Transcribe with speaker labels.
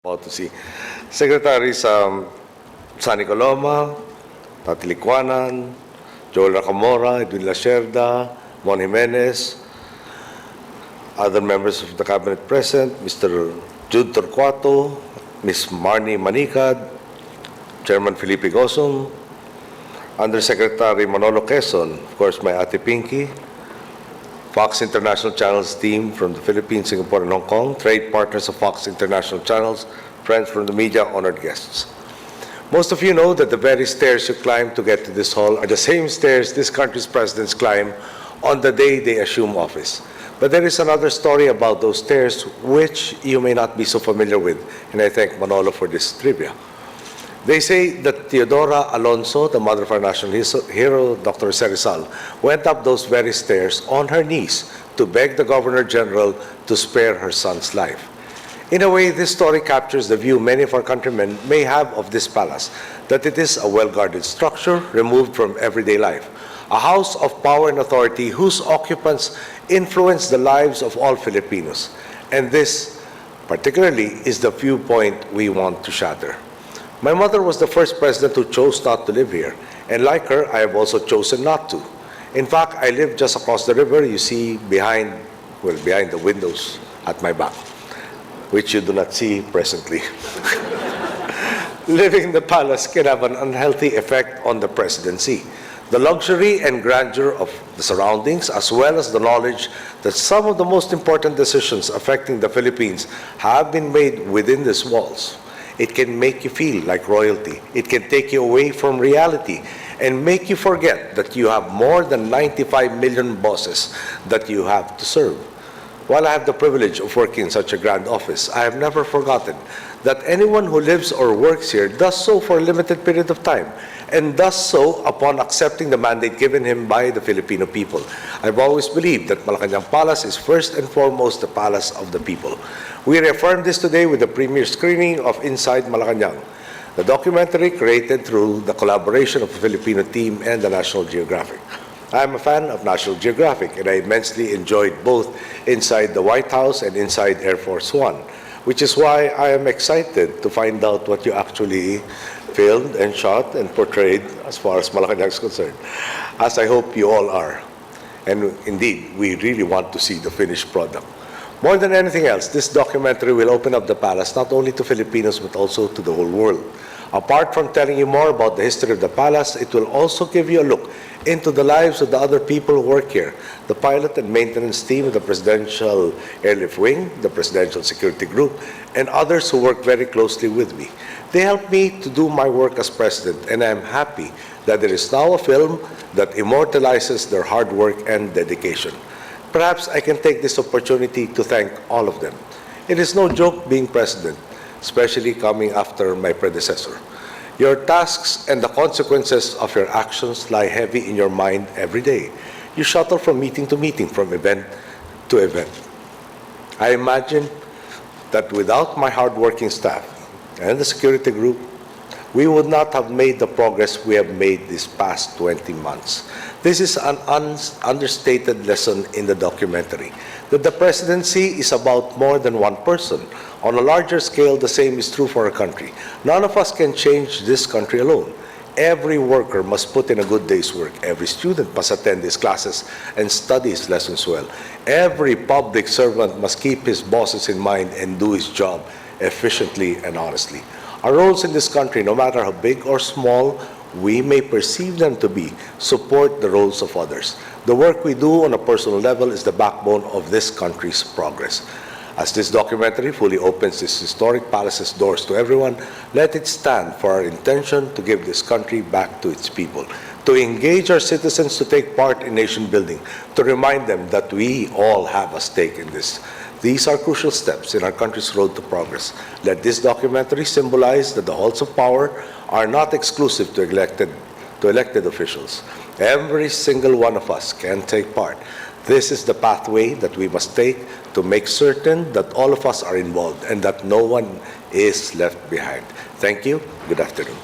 Speaker 1: About to see Secretaries Sani Coloma, Tati Licuanan, Joel Racamora, Edwin Lacerda, Mon Jimenez, other members of the cabinet present, Mr. Jude Torcuato, Ms. Marnie Manicad, Chairman Felipe Gosong, Undersecretary Manolo Quezon, of course my Ate Pinky, Fox International Channels team from the Philippines, Singapore, and Hong Kong, trade partners of Fox International Channels, friends from the media, honored guests. Most of you know that the very stairs you climb to get to this hall are the same stairs this country's presidents climb on the day they assume office. But there is another story about those stairs which you may not be so familiar with, and I thank Manolo for this trivia. They say that Teodora Alonso, the mother of our national hero, Dr. Rizal, went up those very stairs on her knees to beg the Governor General to spare her son's life. In a way, this story captures the view many of our countrymen may have of this palace, that it is a well-guarded structure removed from everyday life, a house of power and authority whose occupants influence the lives of all Filipinos. And this, particularly, is the viewpoint we want to shatter. My mother was the first president who chose not to live here, and like her, I have also chosen not to. In fact, I live just across the river, you see behind the windows at my back, which you do not see presently. Living in the palace can have an unhealthy effect on the presidency. The luxury and grandeur of the surroundings, as well as the knowledge that some of the most important decisions affecting the Philippines have been made within these walls. It can make you feel like royalty. It can take you away from reality and make you forget that you have more than 95 million bosses that you have to serve. While I have the privilege of working in such a grand office, I have never forgotten that anyone who lives or works here does so for a limited period of time, and does so upon accepting the mandate given him by the Filipino people. I've always believed that Malacanang Palace is first and foremost the palace of the people. We reaffirm this today with the premiere screening of Inside Malacanang, the documentary created through the collaboration of the Filipino team and the National Geographic. I am a fan of National Geographic, and I immensely enjoyed both Inside the White House and Inside Air Force One, which is why I am excited to find out what you actually filmed and shot and portrayed as far as Malacanang is concerned, as I hope you all are. And indeed, we really want to see the finished product. More than anything else, this documentary will open up the palace not only to Filipinos but also to the whole world. Apart from telling you more about the history of the palace, it will also give you a look into the lives of the other people who work here, the pilot and maintenance team of the Presidential Airlift Wing, the Presidential Security Group, and others who work very closely with me. They help me to do my work as president, and I am happy that there is now a film that immortalizes their hard work and dedication. Perhaps I can take this opportunity to thank all of them. It is no joke being president, especially coming after my predecessor. Your tasks and the consequences of your actions lie heavy in your mind every day. You shuttle from meeting to meeting, from event to event. I imagine that without my hardworking staff and the security group, we would not have made the progress we have made these past 20 months. This is an understated lesson in the documentary, that the presidency is about more than one person. On a larger scale, the same is true for our country. None of us can change this country alone. Every worker must put in a good day's work. Every student must attend his classes and study his lessons well. Every public servant must keep his bosses in mind and do his job efficiently and honestly. Our roles in this country, no matter how big or small we may perceive them to be, support the roles of others. The work we do on a personal level is the backbone of this country's progress. As this documentary fully opens this historic palace's doors to everyone, let it stand for our intention to give this country back to its people, to engage our citizens to take part in nation building, to remind them that we all have a stake in this. These are crucial steps in our country's road to progress. Let this documentary symbolize that the halls of power are not exclusive to elected officials. Every single one of us can take part. This is the pathway that we must take to make certain that all of us are involved and that no one is left behind. Thank you. Good afternoon.